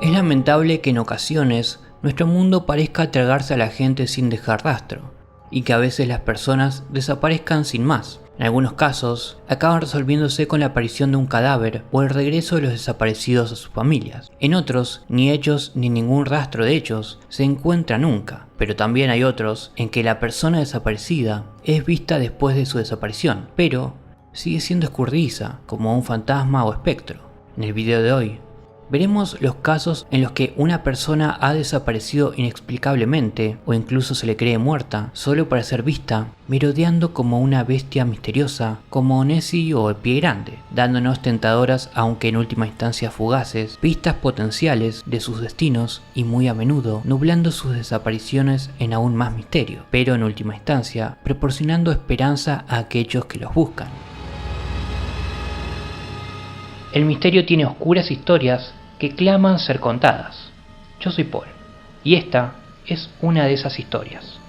Es lamentable que en ocasiones nuestro mundo parezca tragarse a la gente sin dejar rastro, y que a veces las personas desaparezcan sin más. En algunos casos, acaban resolviéndose con la aparición de un cadáver o el regreso de los desaparecidos a sus familias. En otros, ni hechos ni ningún rastro de ellos se encuentra nunca. Pero también hay otros en que la persona desaparecida es vista después de su desaparición, pero sigue siendo escurridiza, como un fantasma o espectro. En el video de hoy, veremos los casos en los que una persona ha desaparecido inexplicablemente o incluso se le cree muerta solo para ser vista merodeando como una bestia misteriosa como Nessie o el Pie Grande, dándonos tentadoras aunque en última instancia fugaces pistas potenciales de sus destinos y muy a menudo nublando sus desapariciones en aún más misterio, pero en última instancia proporcionando esperanza a aquellos que los buscan. El misterio tiene oscuras historias que claman ser contadas. Yo soy Paul, y esta es una de esas historias.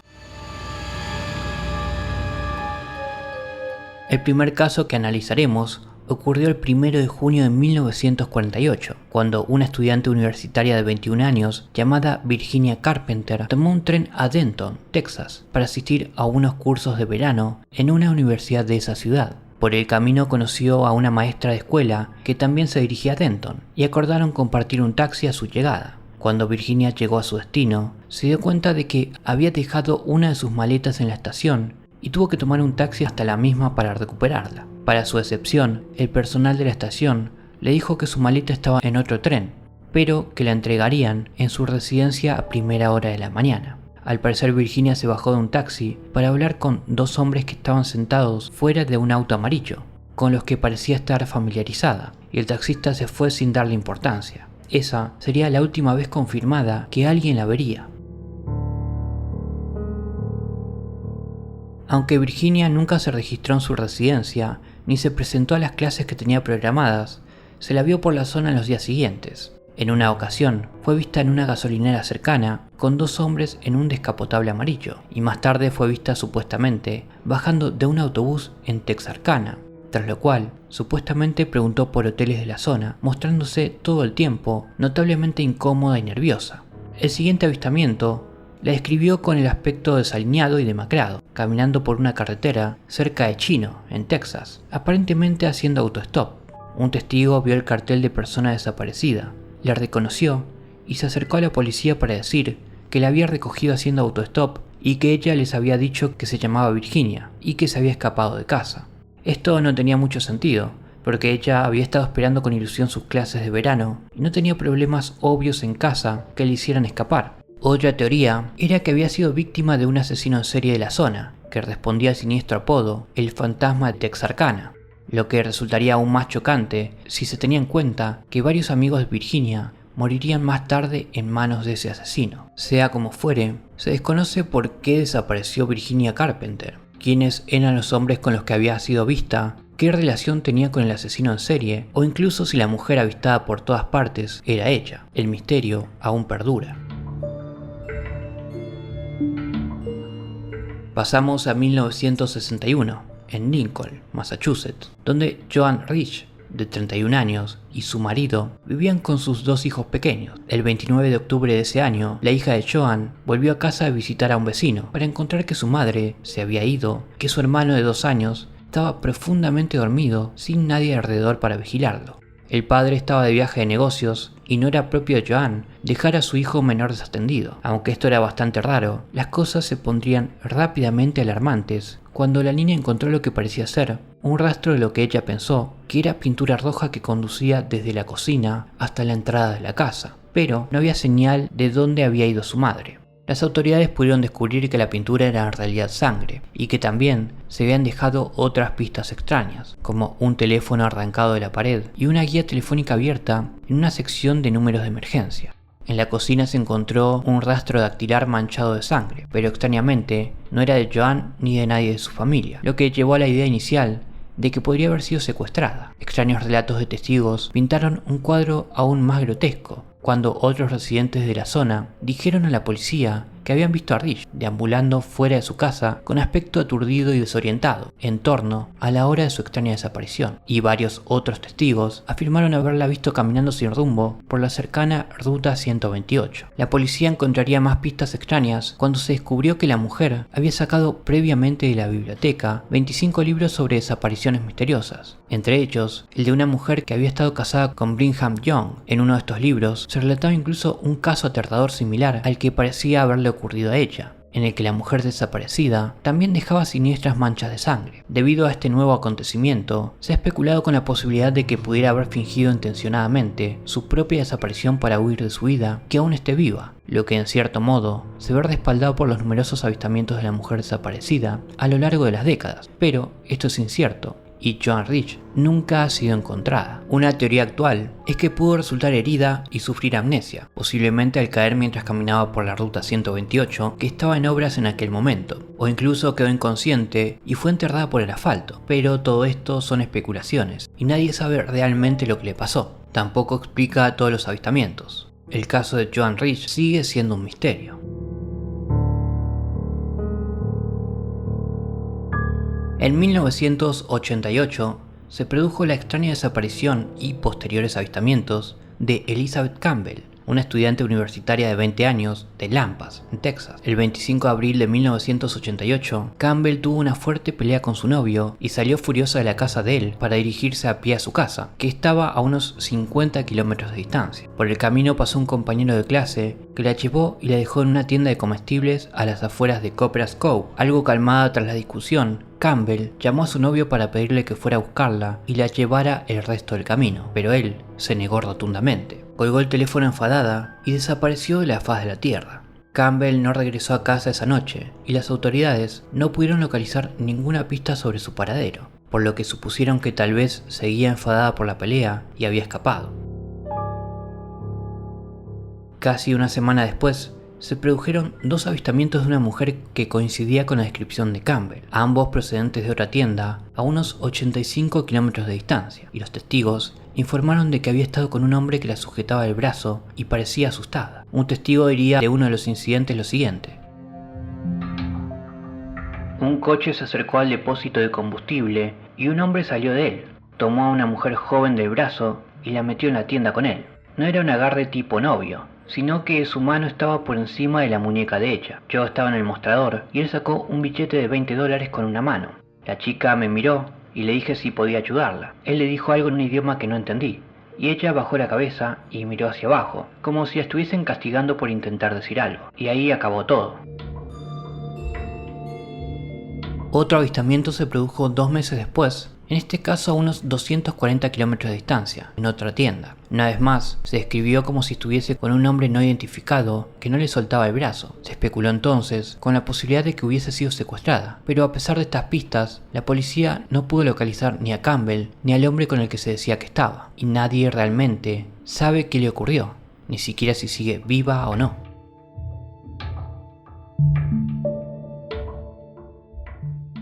El primer caso que analizaremos ocurrió el 1 de junio de 1948, cuando una estudiante universitaria de 21 años llamada Virginia Carpenter tomó un tren a Denton, Texas, para asistir a unos cursos de verano en una universidad de esa ciudad. Por el camino conoció a una maestra de escuela que también se dirigía a Denton y acordaron compartir un taxi a su llegada. Cuando Virginia llegó a su destino, se dio cuenta de que había dejado una de sus maletas en la estación y tuvo que tomar un taxi hasta la misma para recuperarla. Para su decepción, el personal de la estación le dijo que su maleta estaba en otro tren, pero que la entregarían en su residencia a primera hora de la mañana. Al parecer Virginia se bajó de un taxi para hablar con dos hombres que estaban sentados fuera de un auto amarillo, con los que parecía estar familiarizada, y el taxista se fue sin darle importancia. Esa sería la última vez confirmada que alguien la vería. Aunque Virginia nunca se registró en su residencia, ni se presentó a las clases que tenía programadas, se la vio por la zona en los días siguientes. En una ocasión, fue vista en una gasolinera cercana con dos hombres en un descapotable amarillo, y más tarde fue vista supuestamente bajando de un autobús en Texarkana, tras lo cual supuestamente preguntó por hoteles de la zona, mostrándose todo el tiempo notablemente incómoda y nerviosa. El siguiente avistamiento la describió con el aspecto desaliñado y demacrado, caminando por una carretera cerca de Chino, en Texas, aparentemente haciendo autostop. Un testigo vio el cartel de persona desaparecida, la reconoció y se acercó a la policía para decir que la había recogido haciendo autostop y que ella les había dicho que se llamaba Virginia y que se había escapado de casa. Esto no tenía mucho sentido, porque ella había estado esperando con ilusión sus clases de verano y no tenía problemas obvios en casa que le hicieran escapar. Otra teoría era que había sido víctima de un asesino en serie de la zona, que respondía al siniestro apodo, el fantasma de Texarkana, lo que resultaría aún más chocante si se tenía en cuenta que varios amigos de Virginia morirían más tarde en manos de ese asesino. Sea como fuere, se desconoce por qué desapareció Virginia Carpenter, quiénes eran los hombres con los que había sido vista, qué relación tenía con el asesino en serie, o incluso si la mujer avistada por todas partes era ella. El misterio aún perdura. Pasamos a 1961, en Lincoln, Massachusetts, donde Joan Rich, de 31 años, y su marido vivían con sus dos hijos pequeños. El 29 de octubre de ese año, la hija de Joan volvió a casa a visitar a un vecino para encontrar que su madre se había ido, que su hermano de 2 años estaba profundamente dormido sin nadie alrededor para vigilarlo. El padre estaba de viaje de negocios y no era propio de Joan dejar a su hijo menor desatendido. Aunque esto era bastante raro, las cosas se pondrían rápidamente alarmantes cuando la niña encontró lo que parecía ser un rastro de lo que ella pensó que era pintura roja que conducía desde la cocina hasta la entrada de la casa, pero no había señal de dónde había ido su madre. Las autoridades pudieron descubrir que la pintura era en realidad sangre y que también se habían dejado otras pistas extrañas, como un teléfono arrancado de la pared y una guía telefónica abierta en una sección de números de emergencia. En la cocina se encontró un rastro dactilar manchado de sangre, pero extrañamente no era de Joan ni de nadie de su familia, lo que llevó a la idea inicial de que podría haber sido secuestrada. Extraños relatos de testigos pintaron un cuadro aún más grotesco, cuando otros residentes de la zona dijeron a la policía que habían visto a Rich deambulando fuera de su casa con aspecto aturdido y desorientado en torno a la hora de su extraña desaparición, y varios otros testigos afirmaron haberla visto caminando sin rumbo por la cercana Ruta 128. La policía encontraría más pistas extrañas cuando se descubrió que la mujer había sacado previamente de la biblioteca 25 libros sobre desapariciones misteriosas, entre ellos el de una mujer que había estado casada con Brigham Young. En uno de estos libros se relataba incluso un caso aterrador similar al que parecía haberle ocurrido a ella, en el que la mujer desaparecida también dejaba siniestras manchas de sangre. Debido a este nuevo acontecimiento, se ha especulado con la posibilidad de que pudiera haber fingido intencionadamente su propia desaparición para huir de su vida, que aún esté viva, lo que en cierto modo se ve respaldado por los numerosos avistamientos de la mujer desaparecida a lo largo de las décadas. Pero esto es incierto, y Joan Rich nunca ha sido encontrada. Una teoría actual es que pudo resultar herida y sufrir amnesia, posiblemente al caer mientras caminaba por la Ruta 128, que estaba en obras en aquel momento, o incluso quedó inconsciente y fue enterrada por el asfalto. Pero todo esto son especulaciones, y nadie sabe realmente lo que le pasó. Tampoco explica todos los avistamientos. El caso de Joan Rich sigue siendo un misterio. En 1988 se produjo la extraña desaparición y posteriores avistamientos de Elizabeth Campbell, una estudiante universitaria de 20 años de Lampas, en Texas. El 25 de abril de 1988, Campbell tuvo una fuerte pelea con su novio y salió furiosa de la casa de él para dirigirse a pie a su casa, que estaba a unos 50 kilómetros de distancia. Por el camino pasó un compañero de clase que la llevó y la dejó en una tienda de comestibles a las afueras de Copperas Cove. Algo calmada tras la discusión, Campbell llamó a su novio para pedirle que fuera a buscarla y la llevara el resto del camino, pero él se negó rotundamente. Colgó el teléfono enfadada y desapareció de la faz de la tierra. Campbell no regresó a casa esa noche y las autoridades no pudieron localizar ninguna pista sobre su paradero, por lo que supusieron que tal vez seguía enfadada por la pelea y había escapado. Casi una semana después, se produjeron dos avistamientos de una mujer que coincidía con la descripción de Campbell, ambos procedentes de otra tienda a unos 85 kilómetros de distancia, y los testigos informaron de que había estado con un hombre que la sujetaba del brazo y parecía asustada. Un testigo diría de uno de los incidentes lo siguiente: un coche se acercó al depósito de combustible y un hombre salió de él, tomó a una mujer joven del brazo y la metió en la tienda con él. No era un agarre tipo novio, sino que su mano estaba por encima de la muñeca de ella. Yo estaba en el mostrador y él sacó un billete de $20 con una mano. La chica me miró y le dije si podía ayudarla. Él le dijo algo en un idioma que no entendí, y ella bajó la cabeza y miró hacia abajo, como si la estuviesen castigando por intentar decir algo. Y ahí acabó todo. Otro avistamiento se produjo 2 meses después, en este caso a unos 240 kilómetros de distancia, en otra tienda. Una vez más, se describió como si estuviese con un hombre no identificado que no le soltaba el brazo. Se especuló entonces con la posibilidad de que hubiese sido secuestrada, pero a pesar de estas pistas, la policía no pudo localizar ni a Campbell ni al hombre con el que se decía que estaba, y nadie realmente sabe qué le ocurrió, ni siquiera si sigue viva o no.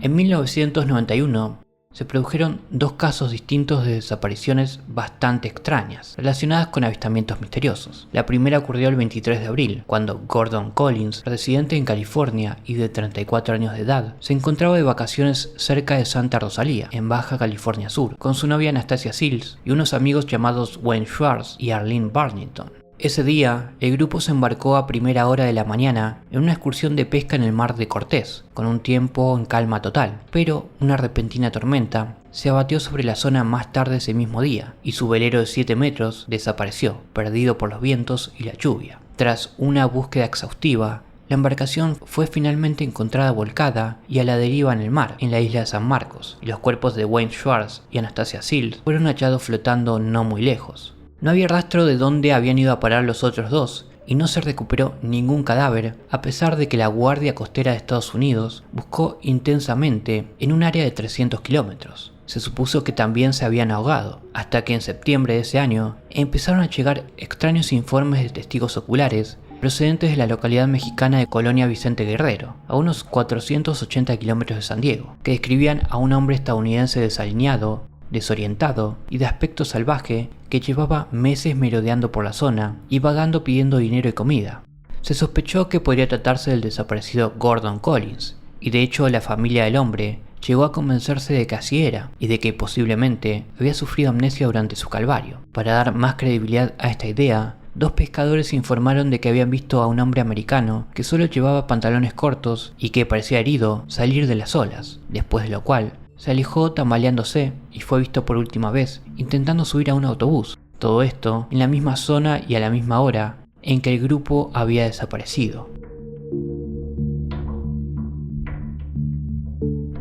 En 1991, se produjeron 2 casos distintos de desapariciones bastante extrañas, relacionadas con avistamientos misteriosos. La primera ocurrió el 23 de abril, cuando Gordon Collins, residente en California y de 34 años de edad, se encontraba de vacaciones cerca de Santa Rosalía, en Baja California Sur, con su novia Anastasia Sills y unos amigos llamados Wayne Schwartz y Arlene Barnington. Ese día, el grupo se embarcó a primera hora de la mañana en una excursión de pesca en el mar de Cortés, con un tiempo en calma total, pero una repentina tormenta se abatió sobre la zona más tarde ese mismo día, y su velero de 7 metros desapareció, perdido por los vientos y la lluvia. Tras una búsqueda exhaustiva, la embarcación fue finalmente encontrada volcada y a la deriva en el mar, en la isla de San Marcos, y los cuerpos de Wayne Schwartz y Anastasia Sills fueron hallados flotando no muy lejos. No había rastro de dónde habían ido a parar los otros dos, y no se recuperó ningún cadáver, a pesar de que la Guardia Costera de Estados Unidos buscó intensamente en un área de 300 kilómetros. Se supuso que también se habían ahogado, hasta que en septiembre de ese año empezaron a llegar extraños informes de testigos oculares procedentes de la localidad mexicana de Colonia Vicente Guerrero, a unos 480 kilómetros de San Diego, que describían a un hombre estadounidense desalineado, desorientado y de aspecto salvaje que llevaba meses merodeando por la zona y vagando pidiendo dinero y comida. Se sospechó que podría tratarse del desaparecido Gordon Collins, y de hecho la familia del hombre llegó a convencerse de que así era, y de que posiblemente había sufrido amnesia durante su calvario. Para dar más credibilidad a esta idea, 2 pescadores informaron de que habían visto a un hombre americano que solo llevaba pantalones cortos y que parecía herido salir de las olas, después de lo cual se alejó tambaleándose y fue visto por última vez intentando subir a un autobús. Todo esto en la misma zona y a la misma hora en que el grupo había desaparecido.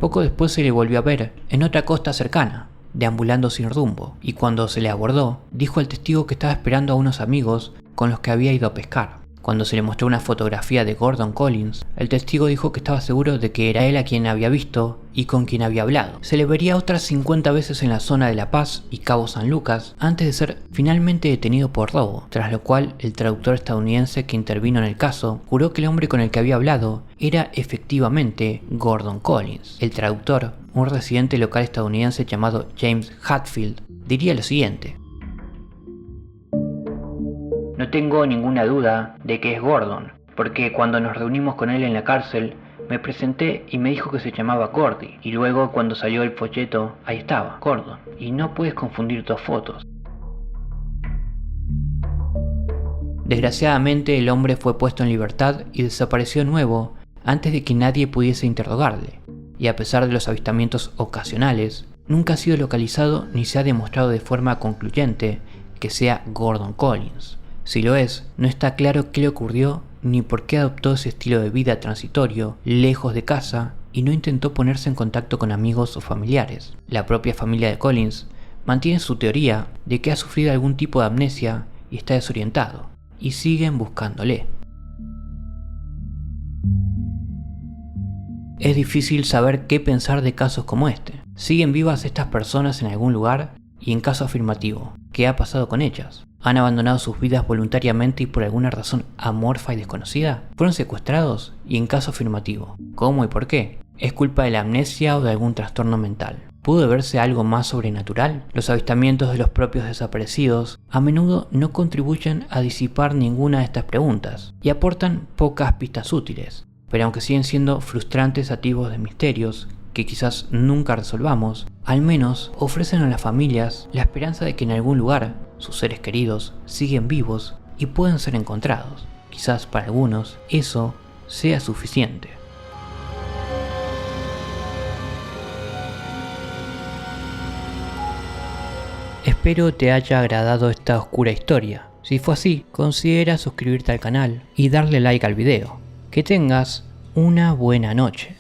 Poco después se le volvió a ver en otra costa cercana, deambulando sin rumbo, y cuando se le abordó, dijo al testigo que estaba esperando a unos amigos con los que había ido a pescar. Cuando se le mostró una fotografía de Gordon Collins, el testigo dijo que estaba seguro de que era él a quien había visto y con quien había hablado. Se le vería otras 50 veces en la zona de La Paz y Cabo San Lucas antes de ser finalmente detenido por robo, tras lo cual el traductor estadounidense que intervino en el caso juró que el hombre con el que había hablado era efectivamente Gordon Collins. El traductor, un residente local estadounidense llamado James Hatfield, diría lo siguiente: "No tengo ninguna duda de que es Gordon, porque cuando nos reunimos con él en la cárcel, me presenté y me dijo que se llamaba Gordy, y luego cuando salió el folleto, ahí estaba, Gordon, y no puedes confundir 2 fotos. Desgraciadamente el hombre fue puesto en libertad y desapareció de nuevo antes de que nadie pudiese interrogarle, y a pesar de los avistamientos ocasionales, nunca ha sido localizado ni se ha demostrado de forma concluyente que sea Gordon Collins. Si lo es, no está claro qué le ocurrió ni por qué adoptó ese estilo de vida transitorio, lejos de casa, y no intentó ponerse en contacto con amigos o familiares. La propia familia de Collins mantiene su teoría de que ha sufrido algún tipo de amnesia y está desorientado, y siguen buscándole. Es difícil saber qué pensar de casos como este. ¿Siguen vivas estas personas en algún lugar? Y en caso afirmativo, ¿qué ha pasado con ellas? ¿Han abandonado sus vidas voluntariamente y por alguna razón amorfa y desconocida? ¿Fueron secuestrados? Y en caso afirmativo, ¿cómo y por qué? ¿Es culpa de la amnesia o de algún trastorno mental? ¿Pudo verse algo más sobrenatural? Los avistamientos de los propios desaparecidos a menudo no contribuyen a disipar ninguna de estas preguntas y aportan pocas pistas útiles, pero aunque siguen siendo frustrantes atisbos de misterios que quizás nunca resolvamos, al menos ofrecen a las familias la esperanza de que en algún lugar sus seres queridos siguen vivos y pueden ser encontrados. Quizás para algunos eso sea suficiente. Espero te haya agradado esta oscura historia. Si fue así, considera suscribirte al canal y darle like al video. Que tengas una buena noche.